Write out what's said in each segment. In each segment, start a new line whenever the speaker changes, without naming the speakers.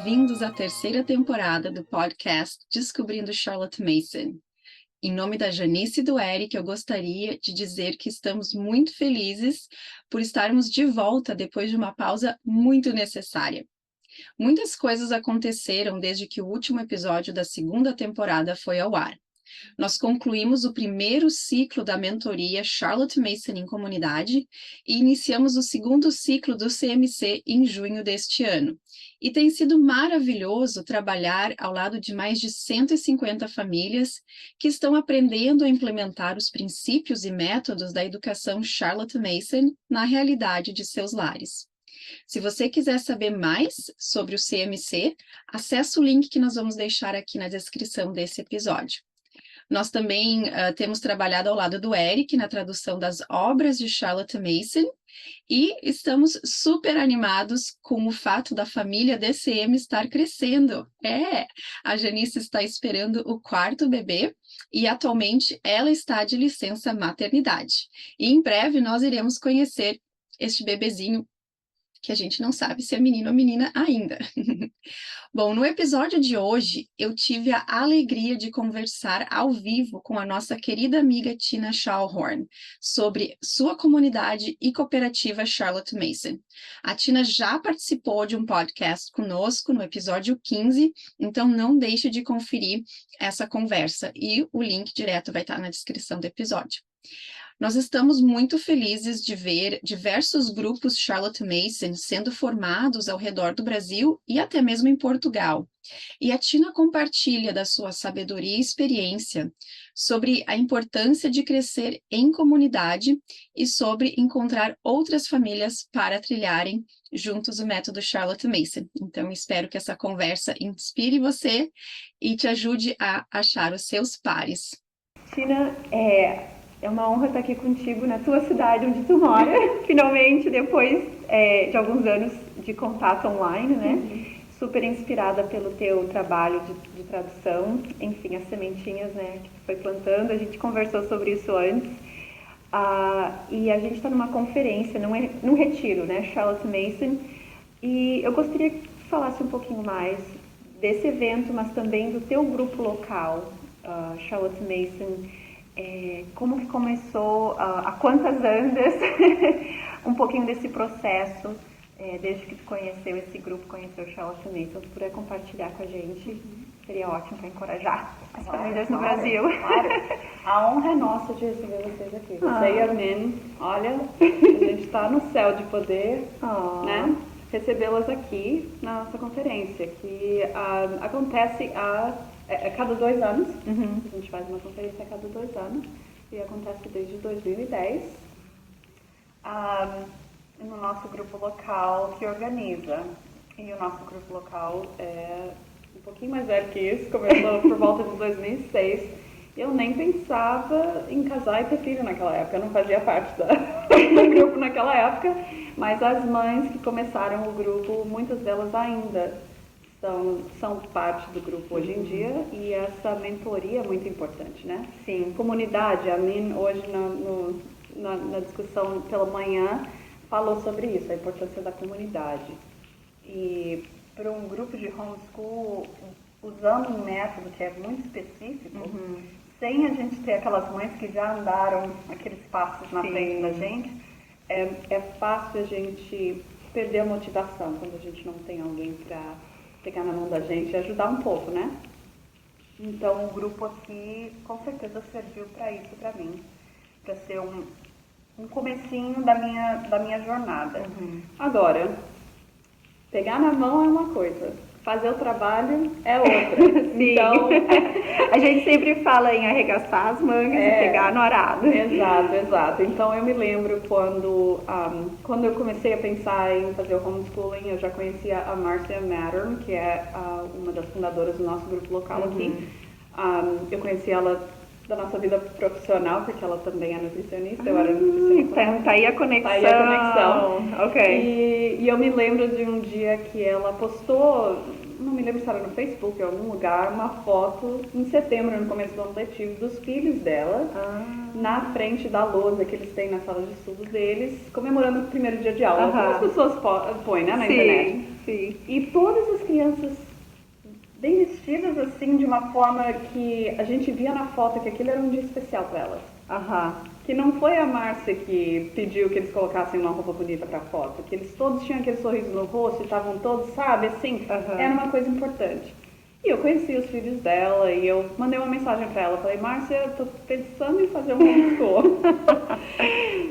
bem-vindos à terceira temporada do podcast Descobrindo Charlotte Mason. Em nome da Janice e do Eric, eu gostaria de dizer que estamos muito felizes por estarmos de volta depois de uma pausa muito necessária. Muitas coisas aconteceram desde que o último episódio da segunda temporada foi ao ar. Nós concluímos o primeiro ciclo da mentoria Charlotte Mason em Comunidade e iniciamos o segundo ciclo do CMC em junho deste ano. E tem sido maravilhoso trabalhar ao lado de mais de 150 famílias que estão aprendendo a implementar os princípios e métodos da educação Charlotte Mason na realidade de seus lares. Se você quiser saber mais sobre o CMC, acesse o link que nós vamos deixar aqui na descrição desse episódio. Nós também temos trabalhado ao lado do Eric na tradução das obras de Charlotte Mason e estamos super animados com o fato da família DCM estar crescendo. A Janice está esperando o quarto bebê e atualmente ela está de licença maternidade. E em breve nós iremos conhecer este bebezinho que a gente não sabe se é menino ou menina ainda. Bom, no episódio de hoje, eu tive a alegria de conversar ao vivo com a nossa querida amiga Tina Schallhorn sobre sua comunidade e cooperativa Charlotte Mason. A Tina já participou de um podcast conosco no episódio 15, então não deixe de conferir essa conversa e o link direto vai estar na descrição do episódio. Nós estamos muito felizes de ver diversos grupos Charlotte Mason sendo formados ao redor do Brasil e até mesmo em Portugal. E a Tina compartilha da sua sabedoria e experiência sobre a importância de crescer em comunidade e sobre encontrar outras famílias para trilharem juntos o método Charlotte Mason. Então, espero que essa conversa inspire você e te ajude a achar os seus pares.
Tina, é uma honra estar aqui contigo na tua cidade, onde tu mora, finalmente, depois de alguns anos de contato online, né? Super inspirada pelo teu trabalho de tradução, enfim, as sementinhas, né, que tu foi plantando, a gente conversou sobre isso antes. E a gente está numa conferência, num retiro, né, Charlotte Mason, e eu gostaria que tu falasse um pouquinho mais desse evento, mas também do teu grupo local, Charlotte Mason. Como que começou, a quantas andas, um pouquinho desse processo, desde que tu conheceu esse grupo, conheceu o Charlotte Mason, se puder compartilhar com a gente, seria ótimo para encorajar as famílias no Brasil.
Claro, a honra é nossa de receber vocês aqui, você e a Min, olha, a gente está no céu de poder, né, recebê-las aqui na nossa conferência, que acontece a cada 2 anos, a gente faz uma conferência a cada 2 anos, e acontece desde 2010, no nosso grupo local que organiza. E o nosso grupo local é um pouquinho mais velho que isso, começou por volta de 2006. Eu nem pensava em casar e ter filho naquela época, eu não fazia parte do grupo naquela época, mas as mães que começaram o grupo, muitas delas ainda são parte do grupo hoje em dia, e essa mentoria é muito importante, né?
Sim.
Comunidade, a Min hoje na discussão pela manhã falou sobre isso, a importância da comunidade. E para um grupo de homeschool, usando um método que é muito específico, sem a gente ter aquelas mães que já andaram aqueles passos na frente da gente, é fácil a gente perder a motivação quando a gente não tem alguém para pegar na mão da gente e ajudar um pouco, né? Então, o grupo aqui, com certeza, serviu para isso para mim, para ser um comecinho da minha jornada. Agora, pegar na mão é uma coisa, fazer o trabalho é outra.
Então, a gente sempre fala em arregaçar as mangas e pegar no arado.
Exato. Então, eu me lembro quando eu comecei a pensar em fazer o homeschooling, eu já conhecia a Marcia Mattern, que é uma das fundadoras do nosso grupo local aqui. Eu conheci ela da nossa vida profissional, porque ela também é nutricionista, eu era nutricionista.
Então, tá aí a conexão.
Ok. E eu me lembro de um dia que ela postou não me lembro se era no Facebook ou em algum lugar, uma foto em setembro, no começo do ano letivo, dos filhos dela, na frente da lousa que eles têm na sala de estudos deles, comemorando o primeiro dia de aula. Como as pessoas põem, né, na internet.
Sim.
E todas as crianças bem vestidas, assim, de uma forma que a gente via na foto que aquilo era um dia especial para elas. Que não foi a Márcia que pediu que eles colocassem uma roupa bonita pra foto, que eles todos tinham aquele sorriso no rosto e estavam todos, sabe, assim, era uma coisa importante. E eu conheci os filhos dela e eu mandei uma mensagem pra ela, falei, Márcia, eu tô pensando em fazer um homeschool.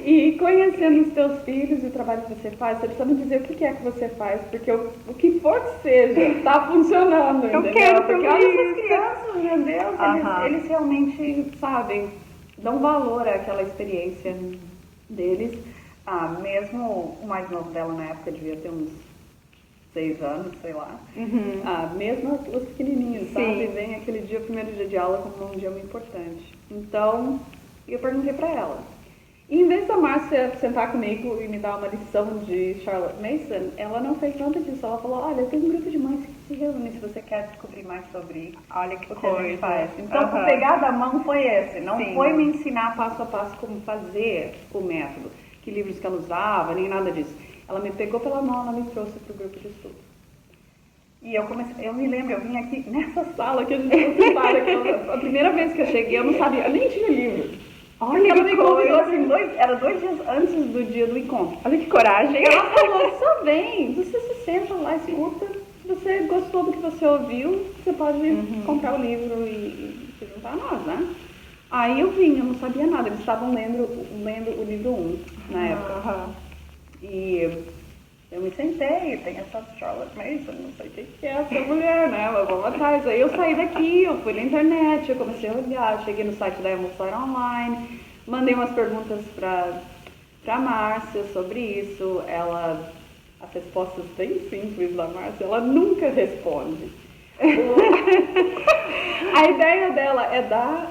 E conhecendo os teus filhos e o trabalho que você faz, você precisa me dizer o que é que você faz, porque o que for que seja, tá funcionando,
Eu
entendeu?
quero
Porque
tudo
olha
isso.
essas crianças, meu Deus, eles realmente, sabem, dão valor àquela experiência deles. Mesmo o mais novo dela na época devia ter uns 6 anos, sei lá. Mesmo os pequenininhos, sabe? Vem aquele dia, o primeiro dia de aula, como um dia muito importante. Então, eu perguntei pra ela. E em vez da Márcia sentar comigo e me dar uma lição de Charlotte Mason, ela não fez nada disso. Ela falou, olha, tem um grupo de mães que se reúne se você quer descobrir mais sobre
Olha que
o que a gente faz.
coisa.
Então, o pegar da mão foi esse. Não foi me ensinar passo a passo como fazer o método, que livros que ela usava, nem nada disso. Ela me pegou pela mão, ela me trouxe para o grupo de estudo. E eu me lembro, eu vim aqui nessa sala que a gente ocupava, a primeira vez que eu cheguei, eu não sabia, eu nem tinha livro.
Olha
Ela
que
me convidou
coisa.
assim, era 2 dias antes do dia do encontro.
Olha que coragem.
Ela falou, só vem, você se senta lá, escuta, se você gostou do que você ouviu, você pode comprar o livro e se juntar a nós, né? Aí eu vim, eu não sabia nada, eles estavam lendo o livro 1 na época. E eu me sentei, tem essa Charlotte Mason, não sei o que é essa mulher, né? Mas vamos atrás. Aí eu saí daqui, eu fui na internet, eu comecei a olhar, cheguei no site da Emulsar Online, mandei umas perguntas pra Márcia sobre isso. As respostas bem simples da Márcia, ela nunca responde. A ideia dela é dar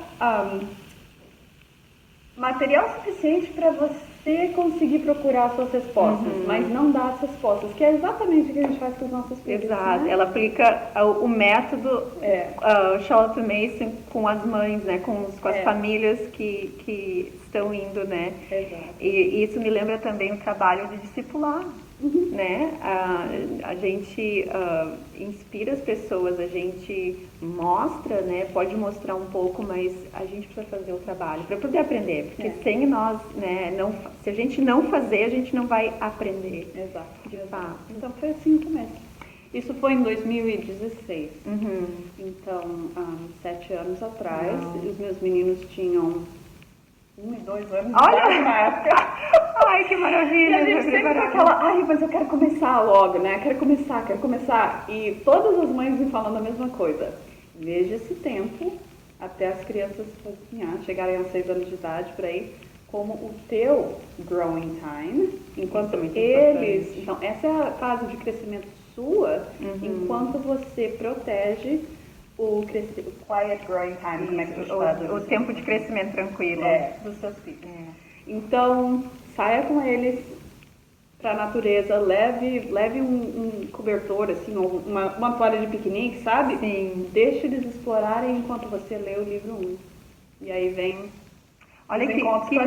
material suficiente para você conseguir procurar as suas respostas, mas não dar as respostas, que é exatamente o que a gente faz com os nossos filhos.
Exato,
né?
ela aplica o método Charlotte Mason com as mães, né, com as famílias que estão indo, né?
Exato.
E isso me lembra também o trabalho de discipular, né? A gente inspira as pessoas, a gente mostra, né? Pode mostrar um pouco, mas a gente precisa fazer o trabalho para poder aprender, porque sem nós, né? Se a gente não fazer, a gente não vai aprender.
Exato.
De fato.
Então foi assim que começa. Isso foi em 2016. Então, 7 anos atrás, os meus meninos tinham 1 e 2 anos na época.
Ai, que maravilha!
E a gente sempre com aquela, mas eu quero começar logo, né? Quero começar. E todas as mães me falando a mesma coisa. Veja esse tempo, até as crianças chegarem aos 6 anos de idade, por aí, como o teu growing time, enquanto eles... Então, essa é a fase de crescimento sua, enquanto você protege o quiet growing time, como é que
o tempo de crescimento tranquilo.
Dos seus filhos. Então, saia com eles para a natureza, leve um cobertor, assim, uma toalha de piquenique, sabe?
Sim.
Deixe eles explorarem enquanto você lê o livro 1. E aí vem...
Olha que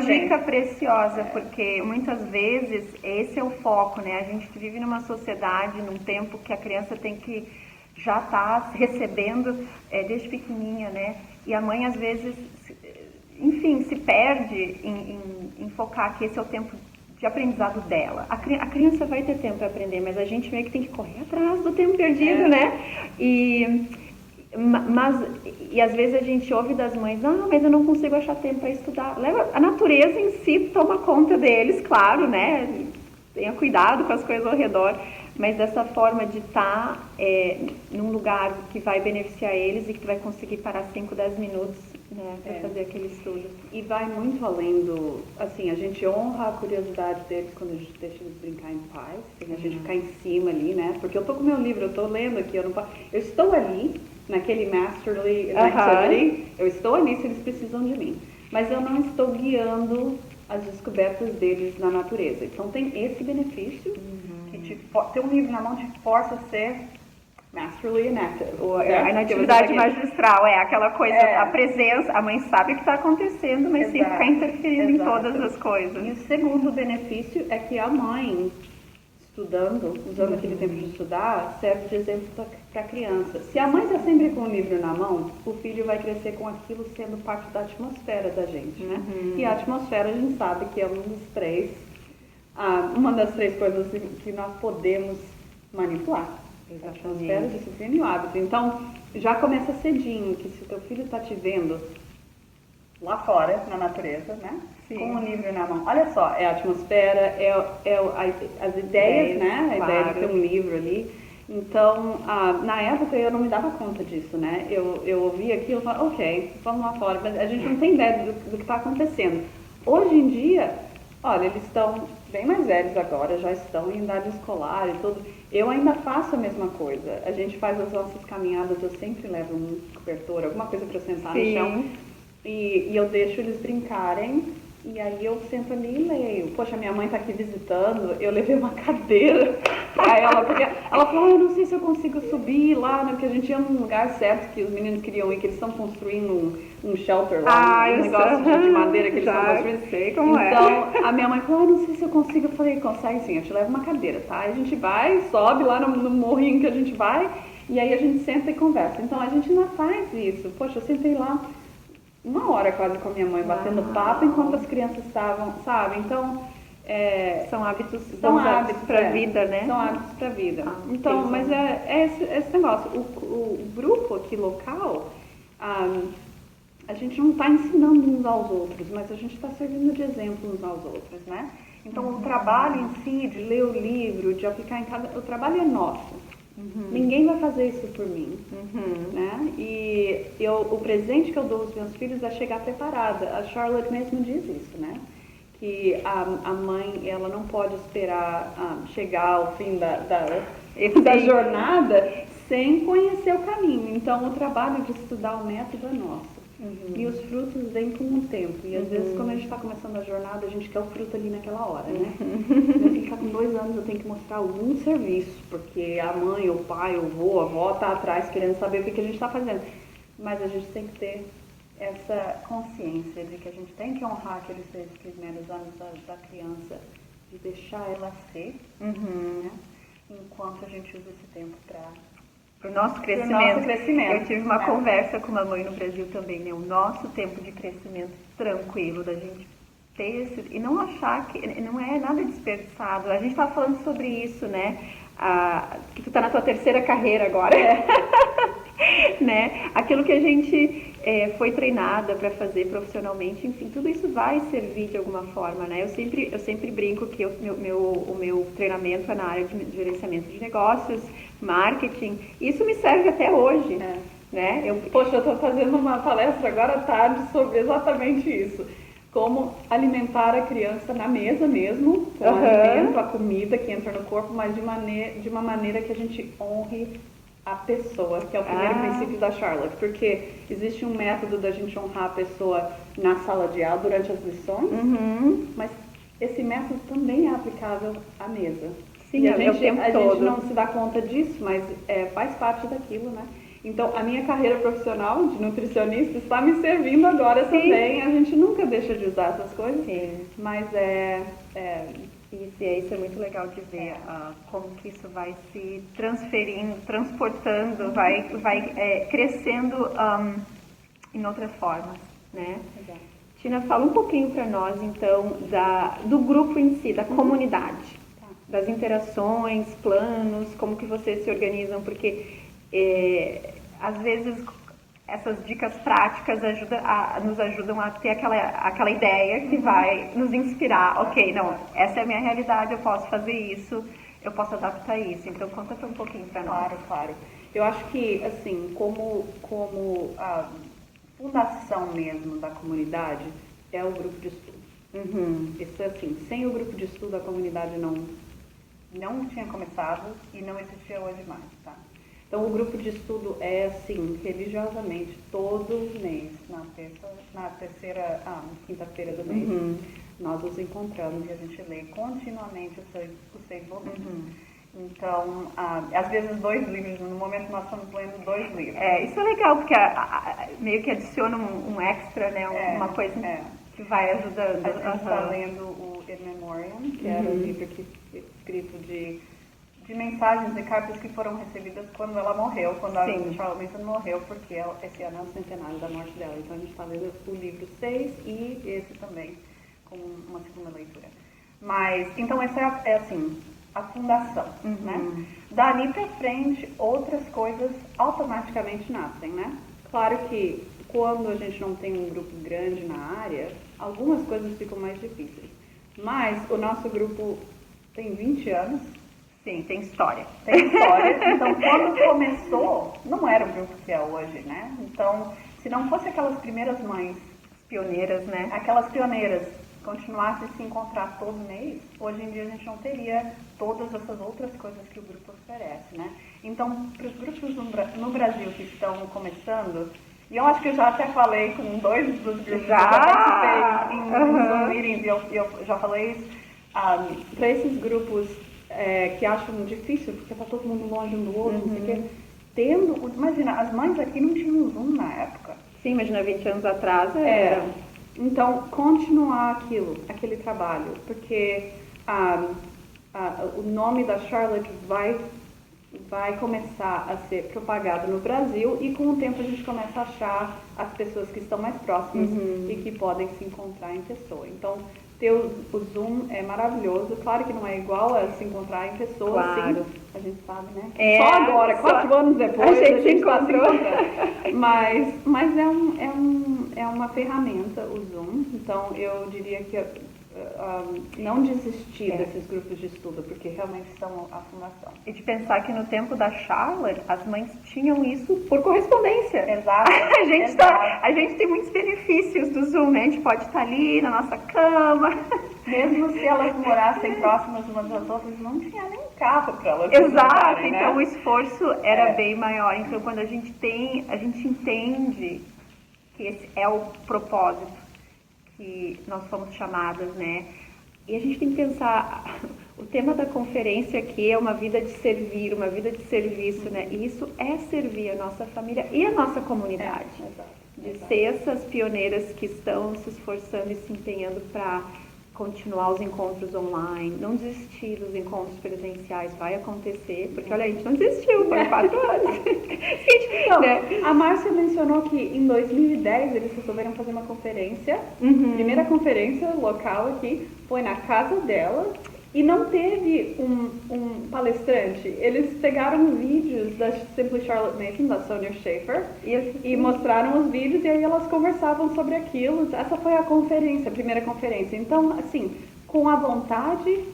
dica preciosa, porque muitas vezes esse é o foco, né? A gente vive numa sociedade, num tempo que a criança tem que já tá recebendo desde pequenininha, né? E a mãe às vezes, enfim, se perde em focar que esse é o tempo de aprendizado dela. A criança vai ter tempo para aprender, mas a gente meio que tem que correr atrás do tempo perdido, né? E às vezes a gente ouve das mães, mas eu não consigo achar tempo para estudar. A natureza em si toma conta deles, claro, né? Tenha cuidado com as coisas ao redor, mas dessa forma de estar num lugar que vai beneficiar eles e que tu vai conseguir parar 5, 10 minutos, né, para fazer aquele estudo.
E vai muito além do... Assim, a gente honra a curiosidade deles quando a gente deixa eles brincar em paz, sem a gente ficar em cima ali, né? Porque eu tô com o meu livro, eu tô lendo aqui, eu estou ali, naquele Masterly Activity, eu estou ali se eles precisam de mim. Mas eu não estou guiando as descobertas deles na natureza. Então tem esse benefício, que ter um livro na mão te força a ser masterly enacted.
A inatividade magistral é aquela coisa, a presença, a mãe sabe o que está acontecendo, mas sem ficar interferindo em todas as coisas.
E o segundo benefício é que a mãe, estudando, usando aquele tempo de estudar, serve de exemplo para a criança. Se a mãe está sempre com o livro na mão, o filho vai crescer com aquilo sendo parte da atmosfera da gente, né? E a atmosfera a gente sabe que é uma das três coisas que nós podemos manipular. A atmosfera, disciplina e o hábito. Então, já começa cedinho, que se o teu filho está te vendo lá fora, na natureza, né? Sim. Com o livro na mão. Olha só, é a atmosfera, as ideias, né? A ideia de ter um livro ali. Então, na época eu não me dava conta disso, né? Eu ouvia aquilo e falava, ok, vamos lá fora. Mas a gente não tem ideia do que está acontecendo. Hoje em dia, olha, eles estão bem mais velhos agora, já estão em idade escolar e tudo. Eu ainda faço a mesma coisa. A gente faz as nossas caminhadas, eu sempre levo um cobertor, alguma coisa para eu sentar no chão. E eu deixo eles brincarem. E aí eu sento ali e leio. Poxa, minha mãe tá aqui visitando, eu levei uma cadeira pra ela, porque ela falou, eu não sei se eu consigo subir lá, né? Porque a gente ia num lugar certo que os meninos queriam ir, que eles estão construindo um shelter lá, um negócio de madeira que eles estão construindo.
Sei como
então, a minha mãe falou, não sei se eu consigo. Eu falei, consegue sim, eu te levo uma cadeira, tá? Aí a gente vai, sobe lá no morrinho que a gente vai, e aí a gente senta e conversa. Então a gente ainda faz isso. Poxa, eu sentei lá 1 hora quase com a minha mãe, batendo papo enquanto as crianças estavam, sabe? Então,
são hábitos
para
a vida, né?
São hábitos para a vida. Então, mas é esse negócio. O grupo aqui local, a gente não está ensinando uns aos outros, mas a gente está servindo de exemplo uns aos outros, né? Então, o trabalho em si, de ler o livro, de aplicar em casa, o trabalho é nosso. Ninguém vai fazer isso por mim, né? E o presente que eu dou aos meus filhos é chegar preparada. A Charlotte mesmo diz isso, né? Que a mãe, ela não pode esperar chegar ao fim da jornada sem conhecer o caminho. Então, o trabalho de estudar o método é nosso. E os frutos vêm com o tempo. E às vezes, quando a gente está começando a jornada, a gente quer o fruto ali naquela hora, né? Meu filho está com 2 anos, eu tenho que mostrar algum serviço, porque a mãe, o pai, o avô, a avó está atrás querendo saber o que a gente está fazendo. Mas a gente tem que ter essa consciência de que a gente tem que honrar aqueles 6 primeiros anos da criança, de deixar ela ser, né? Enquanto a gente usa esse tempo para
o nosso crescimento. Eu tive uma conversa com uma mãe no Brasil também, né? O nosso tempo de crescimento tranquilo, da gente ter esse... E não achar que não é nada desperdiçado. A gente estava falando sobre isso, né? Que tu tá na tua 3ª carreira agora. Né? Aquilo que a gente foi treinada para fazer profissionalmente, enfim, tudo isso vai servir de alguma forma, né? Eu sempre brinco que o meu treinamento é na área de gerenciamento de negócios, marketing, isso me serve até hoje, né?
Poxa, eu estou fazendo uma palestra agora à tarde sobre exatamente isso. Como alimentar a criança na mesa mesmo, com o alimento, a comida que entra no corpo, mas de uma maneira que a gente honre a pessoa, que é o primeiro princípio da Charlotte, porque existe um método da gente honrar a pessoa na sala de aula durante as lições, mas esse método também é aplicável à mesa.
Sim,
e a gente não se dá conta disso, mas faz parte daquilo, né? Então, a minha carreira profissional de nutricionista está me servindo agora também. A gente nunca deixa de usar essas coisas, mas
isso é muito legal de ver como que isso vai se transferindo, transportando, vai crescendo em outras formas, né?
Exato.
Tina, fala um pouquinho para nós, então, do grupo em si, da comunidade, das interações, planos, como que vocês se organizam, porque às vezes essas dicas práticas nos ajudam a ter aquela ideia que vai nos inspirar. Ok, não, essa é a minha realidade, eu posso fazer isso, eu posso adaptar isso. Então, conta um pouquinho para nós.
Claro. Eu acho que, assim, como a fundação mesmo da comunidade é o grupo de estudo. Isso é assim, sem o grupo de estudo a comunidade não tinha começado e não existia hoje mais, tá? Então, o grupo de estudo é, assim, religiosamente, todo mês, na quinta-feira do mês, nós nos encontramos e a gente lê continuamente os 6 volumes. Então, às vezes 2 livros, no momento nós estamos lendo 2 livros.
Isso é legal, porque meio que adiciona um extra, né? Uma coisa que vai ajudando.
A gente está lendo o In Memoriam, que era um livro escrito de mensagens e cartas que foram recebidas quando ela morreu, quando a Charlotte Mason morreu, porque esse ano é o centenário da morte dela. Então a gente está lendo o livro 6 e esse também, com uma segunda leitura. Mas, então essa é assim, a fundação, né? Dali pra frente, outras coisas automaticamente nascem, né? Claro que quando a gente não tem um grupo grande na área, algumas coisas ficam mais difíceis. Mas o nosso grupo tem 20 anos.
Sim, tem história.
Tem história. Então, quando começou, não era o grupo que é hoje, né? Então, se não fosse aquelas primeiras mães
pioneiras, né?
Aquelas pioneiras continuassem a se encontrar todo mês, hoje em dia a gente não teria todas essas outras coisas que o grupo oferece, né? Então, para os grupos no Brasil que estão começando, e eu acho que eu já até falei com 2 dos grupos que eu participei em Zoom meetings, e eu já falei isso, para esses grupos que acham difícil, porque está todo mundo longe um do outro, não sei o quê, imagina, as mães aqui não tinham Zoom na época.
Sim, imagina, 20 anos atrás
Então, continuar aquele trabalho, porque o nome da Charlotte vai começar a ser propagado no Brasil e com o tempo a gente começa a achar as pessoas que estão mais próximas e que podem se encontrar em pessoa. Então, ter o Zoom é maravilhoso. Claro que não é igual a se encontrar em pessoa,
claro.
Sim, a gente sabe, né? Só agora, 4 anos depois,
a gente
se
encontrou.
Mas é uma ferramenta, o Zoom. Então, eu diria que não desistir desses grupos de estudo, porque realmente são a fundação.
E de pensar que no tempo da Charlotte, as mães tinham isso por correspondência.
Exato.
A gente tem muitos benefícios do Zoom, né? A gente pode estar ali na nossa cama.
Mesmo se elas morassem próximas umas das outras, não tinha nem carro para elas.
Exato,
né?
então o esforço era bem maior. Então quando a gente entende que esse é o propósito que nós fomos chamadas, né? E a gente tem que pensar, o tema da conferência aqui é uma vida de servir, uma vida de serviço, né? E isso é servir a nossa família e a nossa comunidade. De ser essas pioneiras que estão se esforçando e se empenhando para continuar os encontros online, não desistir dos encontros presenciais, vai acontecer, porque olha, a gente não desistiu, foram 4 anos.
Então, a Márcia mencionou que em 2010 eles resolveram fazer uma conferência, primeira conferência local aqui, foi na casa dela, e não teve um palestrante. Eles pegaram vídeos da Simply Charlotte Mason, da Sonia Schaefer, e mostraram os vídeos e aí elas conversavam sobre aquilo. Essa foi a conferência, a primeira conferência. Então, assim, com a vontade,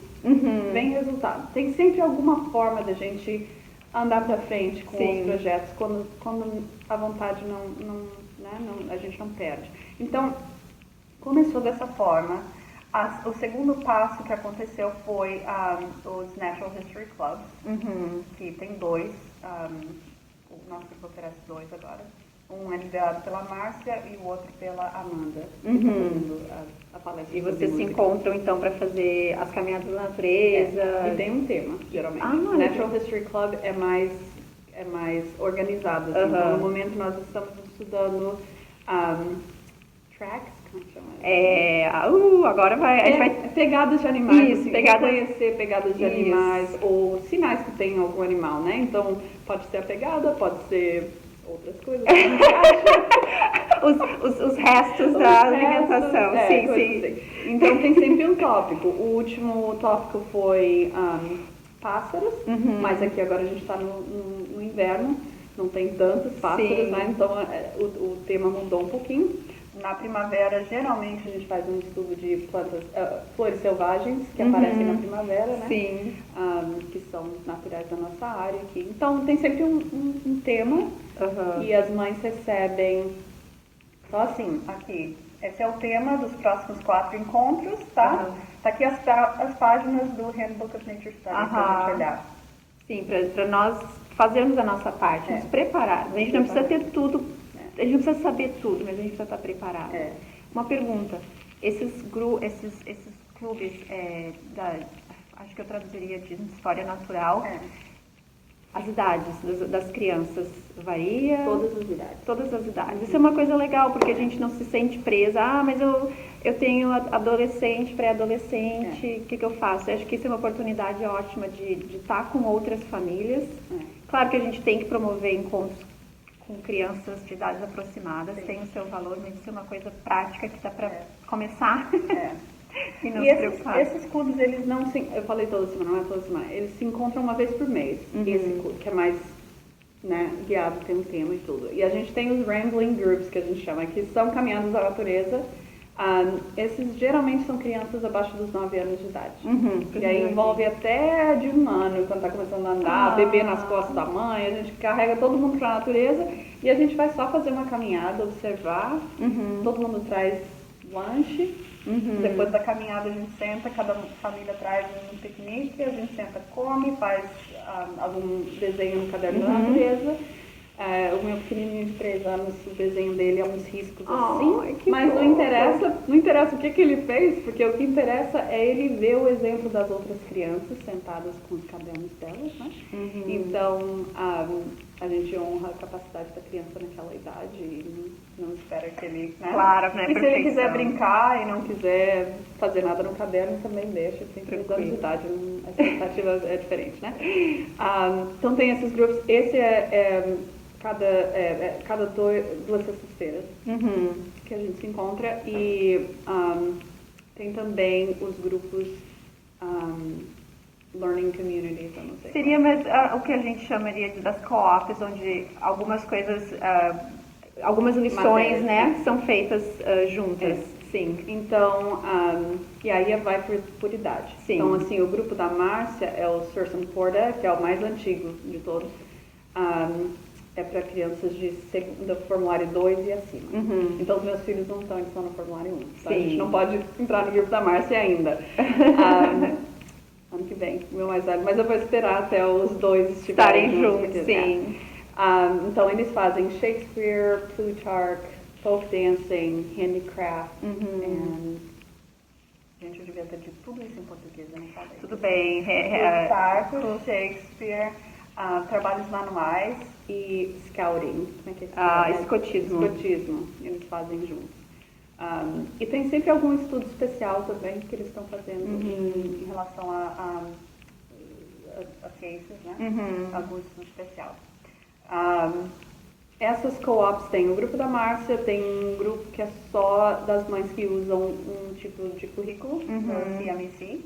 vem resultado. Tem sempre alguma forma da gente andar para frente com os projetos, quando a vontade a gente não perde. Então, começou dessa forma. O segundo passo que aconteceu foi os Natural History Clubs, que tem 2, o nosso grupo oferece 2 agora. Um é liderado pela Márcia e o outro pela Amanda, a palestra.
E vocês se encontram então para fazer as caminhadas da natureza?
E tem um tema, geralmente. Natural History Club é mais organizado. Assim. Então, no momento nós estamos estudando tracks.
Agora a gente vai...
Pegadas de animais,
Isso,
conhecer pegadas de animais ou sinais que tem algum animal, né? Então, pode ser a pegada, pode ser outras coisas que a gente
acha. os restos da alimentação, sim.
Assim. Então, tem sempre um tópico. O último tópico foi pássaros, mas aqui agora a gente está no inverno, não tem tantos pássaros, né? Então, o tema mudou um pouquinho. Na primavera, geralmente, a gente faz um estudo de plantas, flores selvagens, que aparecem na primavera, né?
Sim.
Que são naturais da nossa área aqui. Então, tem sempre um tema e as mães recebem... Então, assim, aqui, esse é o tema dos próximos 4 encontros, tá? Tá aqui as páginas do Handbook of Nature Studies pra gente olhar.
Sim, para nós fazermos a nossa parte, nos prepararmos. A gente não precisa ter tudo... A gente não precisa saber tudo, mas a gente precisa estar preparado. Uma pergunta, esses clubes, acho que eu traduziria de história natural. As idades das crianças varia?
Todas as idades.
Todas as idades. Isso é uma coisa legal, porque a gente não se sente presa. Mas eu tenho adolescente, pré-adolescente, o que eu faço? Eu acho que isso é uma oportunidade ótima de estar com outras famílias. Claro que a gente tem que promover encontros com crianças de idades aproximadas, tem o seu valor, mas isso é uma coisa prática que dá para começar. E não se preocupar.
Esses clubes, eles não se... Eu falei toda semana, não é toda semana. Eles se encontram uma vez por mês. Esse clube, que é mais, né, guiado, tem um tema e tudo. E a gente tem os Rambling Groups, que a gente chama, que são caminhadas à natureza. Esses geralmente são crianças abaixo dos 9 anos de idade. E aí envolve até de 1 ano, quando está começando a andar, bebê nas costas da mãe. A gente carrega todo mundo para a natureza e a gente vai só fazer uma caminhada, observar. Todo mundo traz lanche. Depois da caminhada a gente senta, cada família traz um piquenique, a gente senta, come, faz algum desenho no caderno da natureza. O meu pequenininho de 3 anos, o desenho dele é uns riscos assim, mas não interessa o que ele fez, porque o que interessa é ele ver o exemplo das outras crianças sentadas com os cadernos delas, né? Então, a gente honra a capacidade da criança naquela idade e não espera que ele... Né?
Claro, né?
E se ele quiser brincar e não quiser fazer nada no caderno, também deixa, tem 3 anos de idade, a expectativa é diferente, né? Então tem esses grupos, esse cada 2 sextas-feiras que a gente se encontra e tem também os grupos Learning Communities, eu não sei.
Seria mais o que a gente chamaria das co-ops, onde algumas coisas, algumas lições, né, são feitas juntas.
Sim, então, e aí vai por idade.
Sim.
Então, assim, o grupo da Márcia é o Surson Porta, que é o mais antigo de todos. É para crianças do formulário 2 e acima. Então, os meus filhos não estão, eles estão no formulário 1. Então, a gente não pode entrar no grupo da Márcia ainda. Ano que vem, o meu mais velho. Mas eu vou esperar até os 2
estarem juntos. Sim.
Então, eles fazem Shakespeare, Plutarch, folk dancing, handicraft, gente, eu devia ter dito tudo isso em português, eu não falei.
Tudo bem.
Plutarch, Shakespeare, trabalhos manuais e scouting. Como é que é?
Escotismo.
Escotismo, eles fazem juntos. E tem sempre algum estudo especial também que eles estão fazendo em relação a cases, né? Algum estudo especial. Essas co-ops tem o grupo da Márcia, tem um grupo que é só das mães que usam um tipo de currículo, o CMC,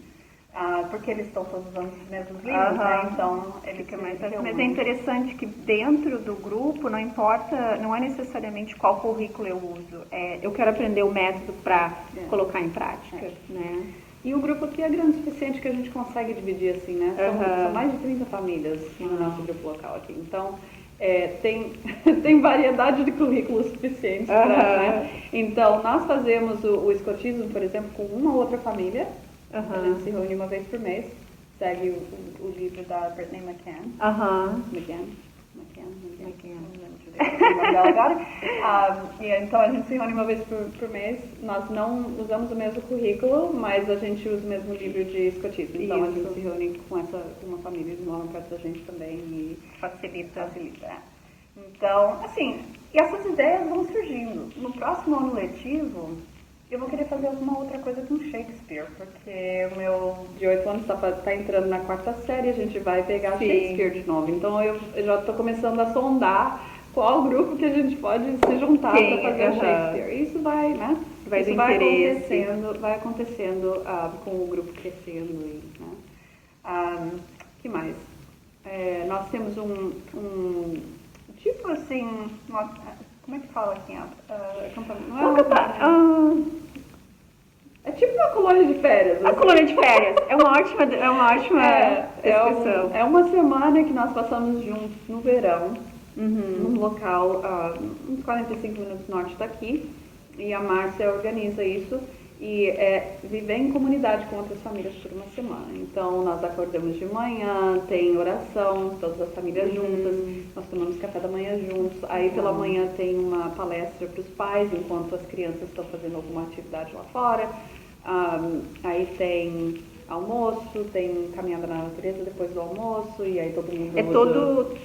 porque eles estão todos usando os mesmos livros, né? Então ele fica mais.
Mas é interessante que dentro do grupo não importa, não é necessariamente qual currículo eu uso, eu quero aprender o método para colocar em prática, né?
E o grupo aqui é grande o suficiente que a gente consegue dividir assim, né? São mais de 30 famílias no nosso grupo local aqui. Então, tem variedade de currículos suficientes para, né? Então, nós fazemos o escotismo, por exemplo, com uma ou outra família. A gente se reúne uma vez por mês, segue o livro da Brittany McCann. Então a gente se reúne uma vez por mês. Nós não usamos o mesmo currículo, mas a gente usa o mesmo livro de escotismo. Então a gente se reúne com uma família, eles moram perto da gente também e facilita. Então, assim, e essas ideias vão surgindo. No próximo ano letivo, eu vou querer fazer alguma outra coisa com Shakespeare, porque o meu de 8 anos tá entrando na 4ª série, a gente vai pegar Shakespeare de novo. Então eu já estou começando a sondar qual grupo que a gente pode se juntar para fazer Shakespeare. Isso vai, né? Vai acontecendo com o grupo crescendo. Né? Que mais? Nós temos um tipo assim, como é que fala aqui? É tipo uma colônia de férias.
A colônia de férias. É uma ótima expressão.
É uma semana que nós passamos juntos no verão, num local uns 45 minutos norte daqui. E a Márcia organiza isso e viver em comunidade com outras famílias por uma semana. Então, nós acordamos de manhã, tem oração, todas as famílias juntas, nós tomamos café da manhã juntos. Aí, pela manhã, tem uma palestra para os pais, enquanto as crianças estão fazendo alguma atividade lá fora. Aí tem almoço, tem caminhada na natureza depois do almoço, e aí todo mundo
É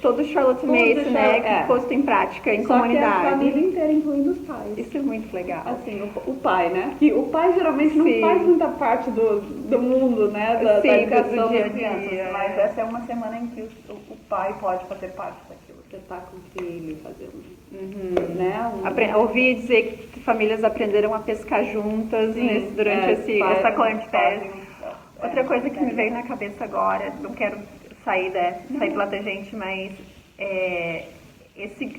todo Charlotte Mason, né? Que posto em prática em comunidade.
Só que a família inteira, incluindo os pais.
Isso é muito legal.
Assim, o pai, né? Que o pai geralmente não faz muita parte do mundo, né? Da educação das crianças. Mas essa é uma semana em que o pai pode fazer parte daquilo. Você tá com o filho fazendo, né?
Ouvi dizer que famílias aprenderam a pescar juntas durante essa Climb. Outra coisa que me veio na cabeça agora, não quero sair pela tangente, mas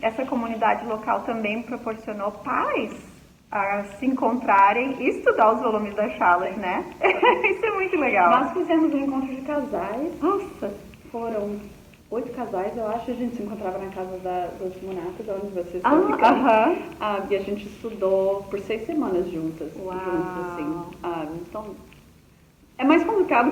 essa comunidade local também proporcionou pais a se encontrarem e estudar os volumes da Charlotte, né? Isso é muito legal.
Nós fizemos um encontro de casais.
Nossa!
Foram 8 casais, eu acho. A gente se encontrava na casa dos Monatas, onde vocês estão ficando. E a gente estudou por 6 semanas juntas.
Uau!
Assim. Então, é mais complicado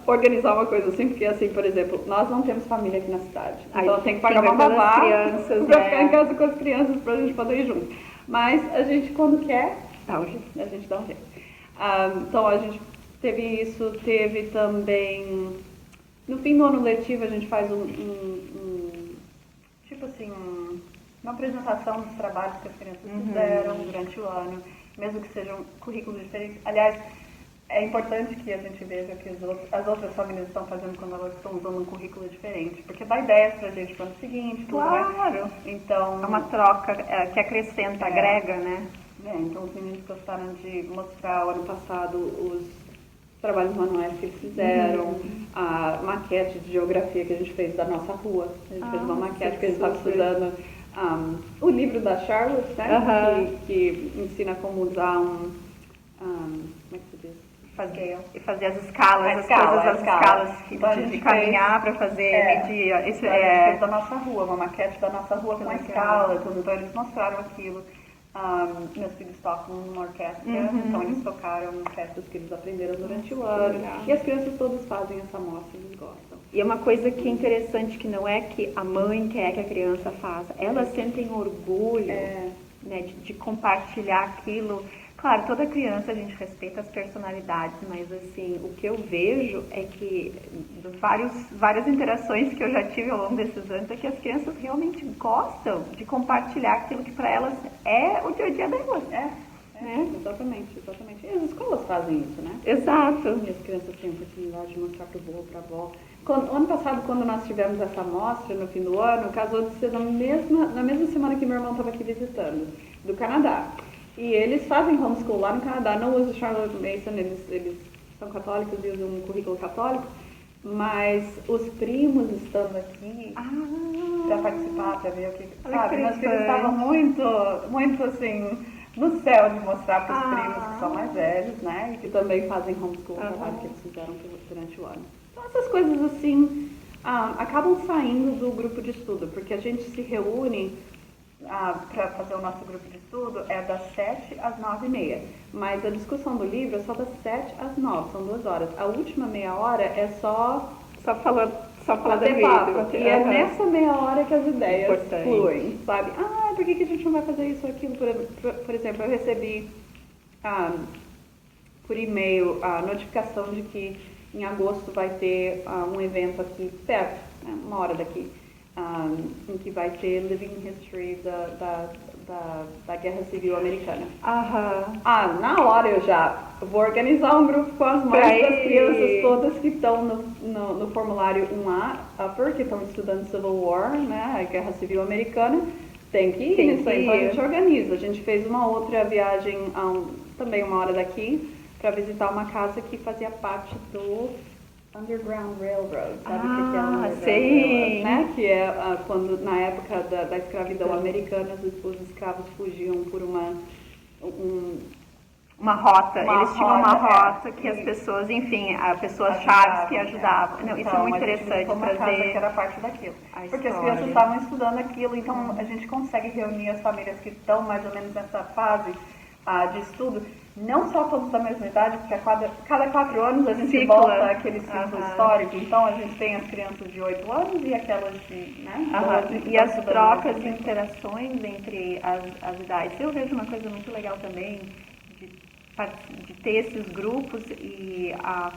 organizar uma coisa assim, porque, assim, por exemplo, nós não temos família aqui na cidade. Então, tem que pagar uma babá pra ficar em casa com as crianças pra gente poder ir junto. Mas a gente, quando quer, a gente dá um jeito. Então, a gente teve isso, teve também... No fim do ano letivo, a gente faz uma apresentação dos trabalhos que as crianças fizeram durante o ano, mesmo que sejam currículos diferentes. Aliás, é importante que a gente veja o que as outras famílias estão fazendo quando elas estão usando um currículo diferente, porque dá ideias pra gente para o ano seguinte.
Claro!
Então,
é uma troca que acrescenta, agrega, né?
Então, os meninos gostaram de mostrar o ano passado os trabalhos manuais que eles fizeram, a maquete de geografia que a gente fez da nossa rua. A gente fez uma maquete que a gente estava estudando. O livro da Charlotte, né? Que ensina como usar como é que se diz?
Fazer as escalas, as escalas de caminhar para fazer, medir.
Isso fez da nossa rua, uma maquete da nossa rua com a escala, tudo. Então eles mostraram aquilo. Meus filhos tocam numa orquestra, então eles tocaram festas que eles aprenderam durante o ano. E as crianças todas fazem essa mostra, eles gostam.
E é uma coisa que é interessante, que não é que a mãe quer que a criança faça, elas sentem orgulho né, de compartilhar aquilo. Claro, toda criança a gente respeita as personalidades, mas assim, o que eu vejo é que várias interações que eu já tive ao longo desses anos é que as crianças realmente gostam de compartilhar aquilo que para elas é o dia a dia delas.
Né? Exatamente. E as escolas fazem isso, né?
Exato.
E as crianças têm a oportunidade de mostrar para o vô, para a avó. Ano passado, quando nós tivemos essa amostra, no fim do ano, casou de ser na mesma semana que meu irmão estava aqui visitando, do Canadá. E eles fazem homeschool lá no Canadá, não usam Charlotte Mason, eles são católicos e usam um currículo católico, mas os primos estando aqui para participar, para ver o que... Sabe, meus filhos estavam muito assim, no céu de mostrar para os primos que são mais velhos, né, e que também fazem homeschool, o trabalho que eles fizeram durante o ano. Então essas coisas assim acabam saindo do grupo de estudo, porque a gente se reúne para fazer o nosso grupo de estudo das 7 às 9h30, mas a discussão do livro é só das 7 às 9, são 2 horas. A última meia hora é só falar do livro. E é nessa meia hora que as ideias fluem, sabe? Por que a gente não vai fazer isso ou aquilo? Por exemplo, eu recebi por e-mail a notificação de que em agosto vai ter um evento aqui perto, né, 1 hora daqui, em que vai ter Living History da Guerra Civil Americana. Na hora eu já vou organizar um grupo com as mães das crianças todas que estão no formulário 1A, Upper, que estão estudando Civil War, né, a Guerra Civil Americana. Tem que ir nisso aí, então a gente organiza. A gente fez uma outra viagem, também 1 hora daqui, para visitar uma casa que fazia parte do Underground Railroad, sabe o que é o Underground Railroad, né? Que é quando, na época da escravidão americana, os escravos fugiam por uma rota. Eles tinham uma rota que as pessoas, enfim, pessoas chaves que ajudavam. Não, isso é muito interessante trazer.
Que era parte daquilo. Porque as crianças estavam estudando aquilo, então a gente consegue reunir as famílias que estão mais ou menos nessa fase de estudo. Não só todos da mesma idade, porque cada 4 anos a gente volta àquele ciclo histórico. Então a gente tem as crianças de 8 anos e aquelas de 12.
E as trocas e interações entre as idades. Eu vejo uma coisa muito legal também,
de ter esses grupos e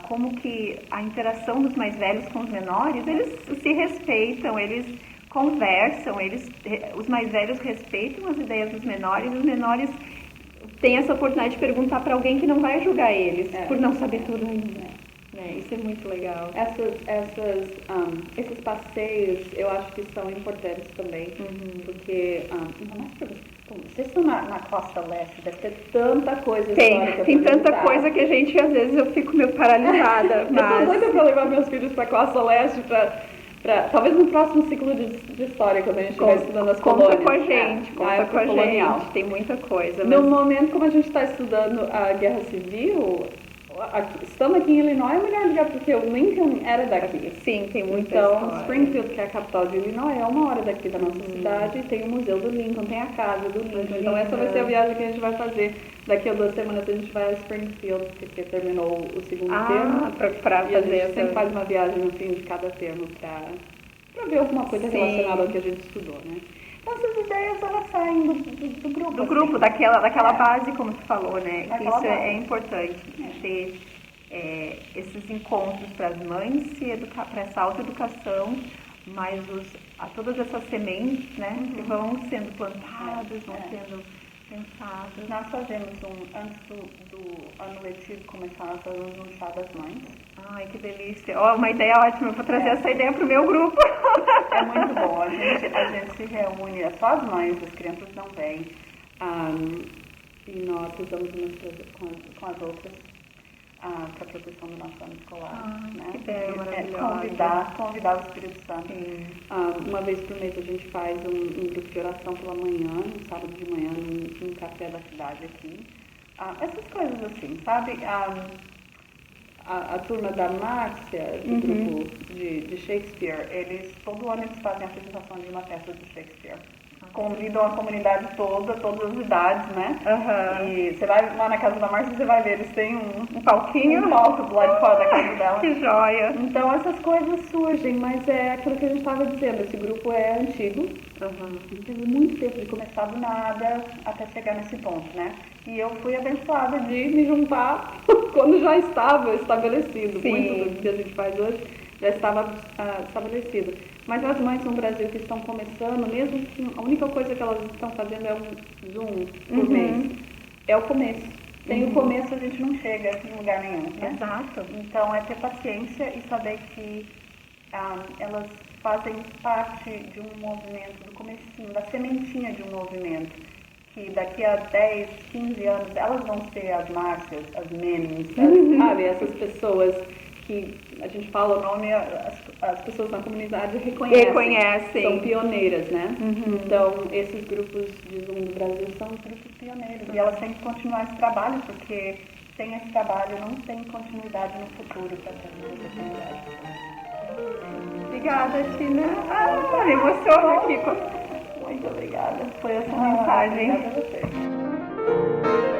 como que a interação dos mais velhos com os menores, eles se respeitam, eles conversam, os mais velhos respeitam as ideias dos menores, os menores têm essa oportunidade de perguntar para alguém que não vai julgar eles por não saber tudo ainda. Isso é muito legal.
Esses passeios eu acho que são importantes também, porque vocês estão na costa leste, deve ter tanta coisa histórica.
Tem tanta coisa que a gente, às vezes, eu fico meio paralisada.
Eu tô doida pra levar meus filhos pra costa leste, talvez no próximo ciclo de história, quando a gente estiver estudando as colônias.
Conta com a gente, tem muita coisa.
No momento, como a gente está estudando a Guerra Civil, estando aqui em Illinois é melhor lugar, porque o Lincoln era daqui.
Sim, tem muita
Então, Springfield, que é a capital de Illinois, é 1 hora daqui da nossa cidade, tem o Museu do Lincoln, tem a casa do Lincoln. Então, essa vai ser a viagem que a gente vai fazer. Daqui a 2 semanas a gente vai a Springfield, porque terminou o segundo termo.
Pra
e a gente sempre faz uma viagem no fim de cada termo para ver alguma coisa relacionada ao que a gente estudou, né? Então, essas ideias, elas saem do grupo.
Do grupo, daquela base, como tu falou, né? Isso é importante, ter esses encontros para as mães para essa autoeducação, mas todas essas sementes, né? Que vão sendo plantadas, vão sendo pensadas.
Nós fazemos antes do ano letivo começar, nós fazemos um chá das mães.
Ai, que delícia. Uma ideia ótima, eu vou trazer essa ideia pro meu grupo.
É muito bom, a gente se reúne, só as mães, as crianças não vêm. E nós usamos umas coisas com as outras para a proteção do nosso ano escolar. Né?
Que ideia maravilhosa.
Convidar o Espírito Santo. Uma vez por mês a gente faz um grupo de oração pela manhã, no sábado de manhã, num café da cidade aqui. Essas coisas assim, sabe? A turma da Márcia, do grupo de Shakespeare, todo ano eles fazem a apresentação de uma peça de Shakespeare. Convidam a comunidade toda, todas as idades, né? E você vai lá na casa da Márcia, você vai ver, eles têm um palquinho, um palco do lado de fora da casa dela.
Que joia!
Então essas coisas surgem, mas é aquilo que a gente estava dizendo, esse grupo é antigo, teve muito tempo de começar do nada até chegar nesse ponto, né? E eu fui abençoada de me juntar quando já estava estabelecido.
Sim.
Muito do que a gente faz hoje já estava estabelecido. Mas as mães no Brasil que estão começando, mesmo que a única coisa que elas estão fazendo é um Zoom por mês. É o começo. Sem o começo a gente não chega em lugar nenhum. Né?
Exato.
Então é ter paciência e saber que elas fazem parte de um movimento, do comecinho, da sementinha de um movimento. Que daqui a 10, 15 anos elas vão ser as Márcias, as Menins, sabe? Essas pessoas que a gente fala o nome, as pessoas na comunidade reconhecem. São pioneiras, né? Então, esses grupos de Zoom do Brasil são os grupos pioneiros. E elas têm que continuar esse trabalho, porque sem esse trabalho não tem continuidade no futuro para ter essa comunidade.
Obrigada, Tina. Me emociono aqui.
Muito obrigada.
Foi essa mensagem.
Obrigada a você.